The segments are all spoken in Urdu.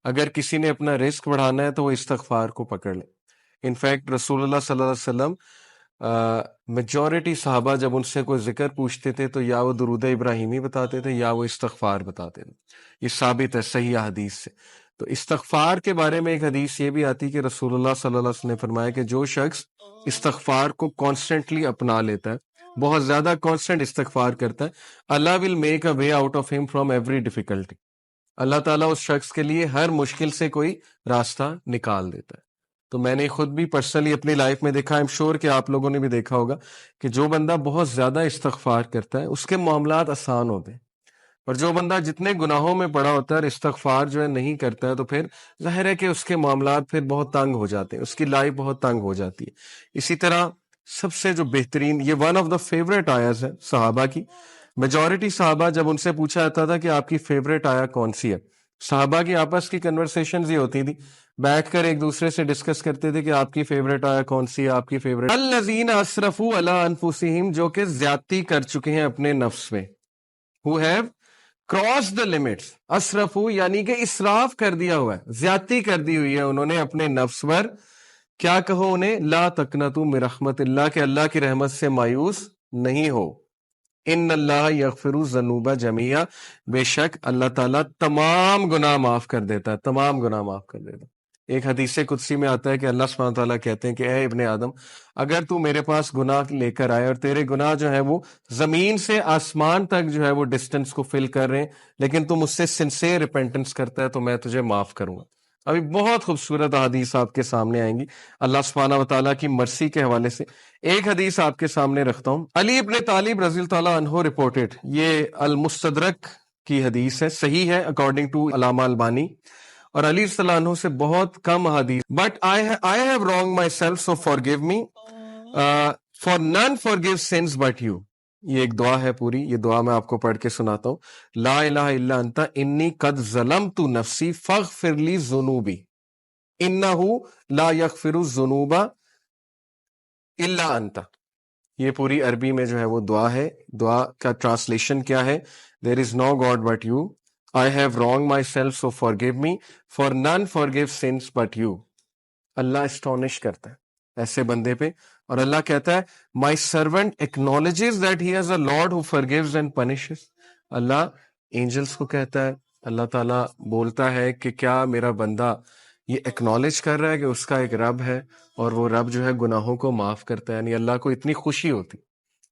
اگر کسی نے اپنا رزق بڑھانا ہے تو وہ استغفار کو پکڑ لے. انفیکٹ رسول اللہ صلی اللہ علیہ وسلم میجورٹی صحابہ جب ان سے کوئی ذکر پوچھتے تھے تو یا وہ درود ابراہیمی بتاتے تھے یا وہ استغفار بتاتے تھے. یہ ثابت ہے صحیح حدیث سے. تو استغفار کے بارے میں ایک حدیث یہ بھی آتی کہ رسول اللہ صلی اللہ علیہ وسلم نے فرمایا کہ جو شخص استغفار کو کانسٹنٹلی اپنا لیتا ہے، بہت زیادہ کانسٹنٹ استغفار کرتا ہے، Allah will make a way out of him from every difficulty. Allah تعالیٰ اس شخص کے لیے ہر مشکل سے کوئی راستہ نکال دیتا ہے. تو میں نے خود بھی پرسنلی اپنی لائف میں دیکھا، ایم شور کہ آپ لوگوں نے بھی دیکھا ہوگا کہ جو بندہ بہت زیادہ استغفار کرتا ہے اس کے معاملات آسان ہوتے ہیں، اور جو بندہ جتنے گناہوں میں پڑا ہوتا ہے اور استغفار جو ہے نہیں کرتا ہے تو پھر ظاہر ہے کہ اس کے معاملات پھر بہت تنگ ہو جاتے ہیں، اس کی لائف بہت تنگ ہو جاتی ہے. اسی طرح سب سے جو بہترین، یہ ون آف دا فیوریٹ آیاز ہے صحابہ کی. میجورٹی صحابہ جب ان سے پوچھا جاتا تھا کہ آپ کی فیوریٹ آیا کون سی ہے، صحابہ کی آپس کی کنورسیشنز یہ ہوتی تھی، بیٹھ کر ایک دوسرے سے ڈسکس کرتے تھے کہ آپ کی فیوریٹ آیا کون سی ہے، آپ کی فیوریٹ. الذین اسرفوا علی انفسہم، جو کہ زیادتی کر چکے ہیں اپنے نفس میں. who have crossed the limits. اسرفو یعنی کہ اسراف کر دیا ہوا ہے، زیادتی کر دی ہوئی ہے انہوں نے اپنے نفس پر. کیا کہو انہیں؟ لا تقنطوا من رحمت اللہ، کہ اللہ کی رحمت سے مایوس نہیں ہو. ان اللہ یغفر الذنوب جميعا، بے شک اللہ تعالیٰ تمام گناہ معاف کر دیتا ہے، تمام گناہ معاف کر دیتا ہے. ایک حدیث قدسی میں آتا ہے کہ اللہ سبحانہ تعالیٰ کہتے ہیں کہ اے ابن آدم، اگر تو میرے پاس گناہ لے کر آئے اور تیرے گناہ جو ہے وہ زمین سے آسمان تک جو ہے وہ ڈسٹنس کو فل کر رہے ہیں، لیکن تم مجھ سے سنسیئر ریپینٹنس کرتا ہے تو میں تجھے معاف کروں گا. ابھی بہت خوبصورت حدیث آپ کے سامنے آئیں گی اللہ سبحانہ و تعالیٰ کی مرسی کے حوالے سے. ایک حدیث آپ کے سامنے رکھتا ہوں. علی ابن طالب رضی اللہ تعالیٰ عنہ رپورٹڈ، یہ المستدرک کی حدیث ہے، صحیح ہے اکارڈنگ ٹو علامہ البانی، اور علی صلی اللہ عنہ سے بہت کم حدیث. But I have wrong my self so forgive me, for نن فارگیو سنس بٹ یو. یہ ایک دعا ہے پوری، یہ دعا میں آپ کو پڑھ کے سناتا ہوں. لا الہ الا انت انی قد ظلمت نفسی فاغفر لی ذنوبی انہ لا یغفر الذنوب الا انت. یہ پوری عربی میں جو ہے وہ دعا ہے. دعا کا ٹرانسلیشن کیا ہے؟ There is no god but you, I have wronged myself so forgive me, for none forgive sins but you. اللہ اسٹونش کرتا ہے ایسے بندے پہ، اور اللہ کہتا ہے my servant acknowledges that he has a Lord who forgives and punishes. اللہ اینجلس کو کہتا ہے، اللہ تعالیٰ بولتا ہے کہ کیا میرا بندہ یہ ایکنالج کر رہا ہے کہ اس کا ایک رب ہے اور وہ رب جو ہے گناہوں کو معاف کرتا ہے. یعنی اللہ کو اتنی خوشی ہوتی.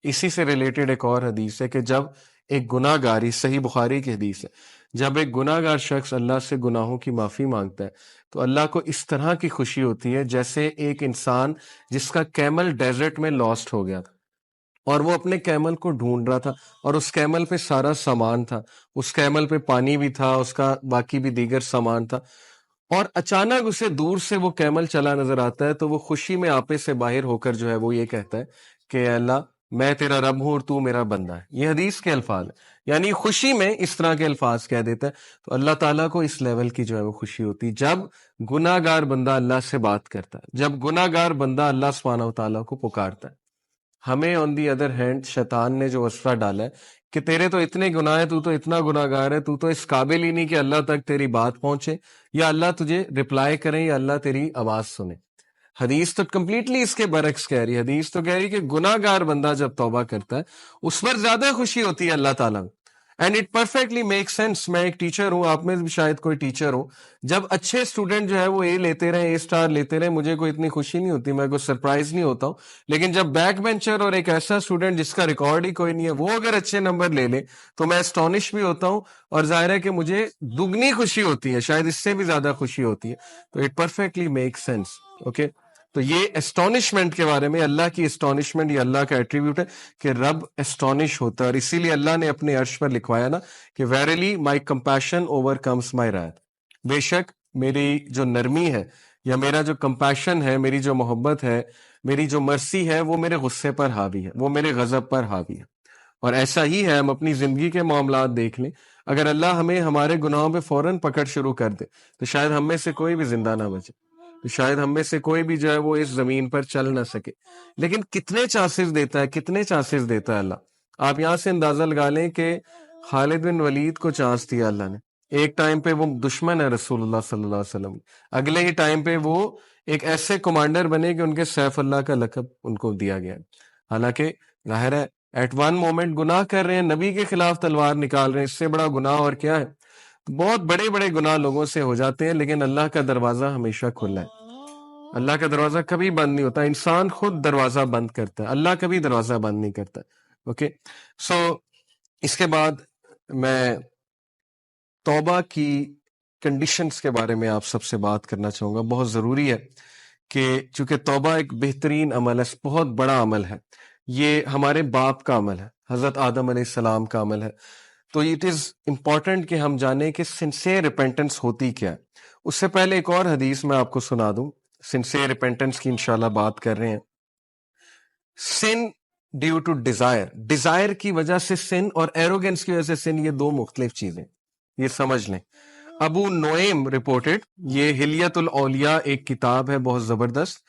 اسی سے ریلیٹڈ ایک اور حدیث ہے کہ جب ایک گناہ گار، صحیح بخاری کی حدیث ہے، جب ایک گناہ گار شخص اللہ سے گناہوں کی معافی مانگتا ہے تو اللہ کو اس طرح کی خوشی ہوتی ہے جیسے ایک انسان جس کا کیمل ڈیزرٹ میں لاسٹ ہو گیا تھا اور وہ اپنے کیمل کو ڈھونڈ رہا تھا، اور اس کیمل پہ سارا سامان تھا، اس کیمل پہ پانی بھی تھا، اس کا باقی بھی دیگر سامان تھا، اور اچانک اسے دور سے وہ کیمل چلا نظر آتا ہے تو وہ خوشی میں آپے سے باہر ہو کر جو ہے وہ یہ کہتا ہے کہ اے اللہ میں تیرا رب ہوں اور تو میرا بندہ ہے. یہ حدیث کے الفاظ ہیں، یعنی خوشی میں اس طرح کے الفاظ کہہ دیتا ہے. تو اللہ تعالیٰ کو اس لیول کی جو ہے وہ خوشی ہوتی جب گناہ گار بندہ اللہ سے بات کرتا ہے، جب گناہ گار بندہ اللہ سبحانہ و تعالیٰ کو پکارتا ہے. ہمیں آن دی ادر ہینڈ شیطان نے جو وسوسہ ڈالا ہے کہ تیرے تو اتنے گناہ ہے، تو اتنا گناہ گار ہے، تو اس قابل ہی نہیں کہ اللہ تک تیری بات پہنچے یا اللہ تجھے رپلائی کرے یا اللہ تیری آواز سنے. حدیث تو کمپلیٹلی اس کے برعکس کہہ رہی ہے. حدیث تو کہہ رہی کہ گناہ گار بندہ جب توبہ کرتا ہے اس پر زیادہ خوشی ہوتی ہے اللہ تعالیٰ. And it perfectly make sense. میں ایک ٹیچر ہوں، آپ میں بھی شاید کوئی ٹیچر ہو. جب اچھے اسٹوڈنٹ جو ہے وہ اے لیتے رہے، اے اسٹار لیتے رہے، مجھے کوئی اتنی خوشی نہیں ہوتی، میں کوئی سرپرائز نہیں ہوتا ہوں. لیکن جب بیک بینچر اور ایک ایسا اسٹوڈنٹ جس کا ریکارڈ ہی کوئی نہیں ہے وہ اگر اچھے نمبر لے لے تو میں اسٹونش بھی ہوتا ہوں، اور ظاہر ہے کہ مجھے دگنی خوشی ہوتی ہے، شاید اس سے بھی زیادہ خوشی ہوتی ہے. تو it perfectly make sense. Okay, تو یہ اسٹونشمنٹ کے بارے میں، اللہ کی اسٹونشمنٹ، یہ اللہ کا ایٹریبیوٹ ہے کہ رب اسٹونش ہوتا ہے، اور اسی لیے اللہ نے اپنے عرش پر لکھوایا نا کہ ویریلی مائی کمپیشن اوور کمس مائی wrath. بے شک میری جو نرمی ہے یا میرا جو کمپیشن ہے، میری جو محبت ہے، میری جو مرسی ہے، وہ میرے غصے پر حاوی ہے، وہ میرے غضب پر حاوی ہے. اور ایسا ہی ہے، ہم اپنی زندگی کے معاملات دیکھ لیں، اگر اللہ ہمیں ہمارے گناہوں پہ فوراً پکڑ شروع کر دے تو شاید ہم میں سے کوئی بھی زندہ نہ بچے، تو شاید ہم میں سے کوئی بھی جو ہے وہ اس زمین پر چل نہ سکے. لیکن کتنے چانسز دیتا ہے، کتنے چانسز دیتا ہے اللہ. آپ یہاں سے اندازہ لگا لیں کہ خالد بن ولید کو چانس دیا اللہ نے، ایک ٹائم پہ وہ دشمن ہے رسول اللہ صلی اللہ علیہ وسلم، اگلے ہی ٹائم پہ وہ ایک ایسے کمانڈر بنے کہ ان کے سیف اللہ کا لقب ان کو دیا گیا، حالانکہ ظاہر ہے ایٹ ون مومنٹ گناہ کر رہے ہیں، نبی کے خلاف تلوار نکال رہے ہیں، اس سے بڑا گناہ اور کیا ہے؟ بہت بڑے بڑے گناہ لوگوں سے ہو جاتے ہیں، لیکن اللہ کا دروازہ ہمیشہ کھلا ہے، اللہ کا دروازہ کبھی بند نہیں ہوتا، انسان خود دروازہ بند کرتا ہے، اللہ کبھی دروازہ بند نہیں کرتا۔ اوکے، سو اس کے بعد میں توبہ کی کنڈیشنز کے بارے میں آپ سب سے بات کرنا چاہوں گا۔ بہت ضروری ہے کہ چونکہ توبہ ایک بہترین عمل ہے، بہت بڑا عمل ہے، یہ ہمارے باپ کا عمل ہے، حضرت آدم علیہ السلام کا عمل ہے، تو اٹ از امپورٹنٹ کہ ہم جانیں کہ سنسیئر ریپینٹنس ہوتی کیا ہے۔ اس سے پہلے ایک اور حدیث میں آپ کو سنا دوں، سنسیئر ریپینٹنس کی انشاءاللہ بات کر رہے ہیں۔ سن ڈیو ٹو ڈیزائر، ڈیزائر کی وجہ سے سن اور ایروگنس کی وجہ سے سن، یہ دو مختلف چیزیں، یہ سمجھ لیں۔ ابو نعیم رپورٹڈ، یہ حلیت الاولیاء ایک کتاب ہے بہت زبردست،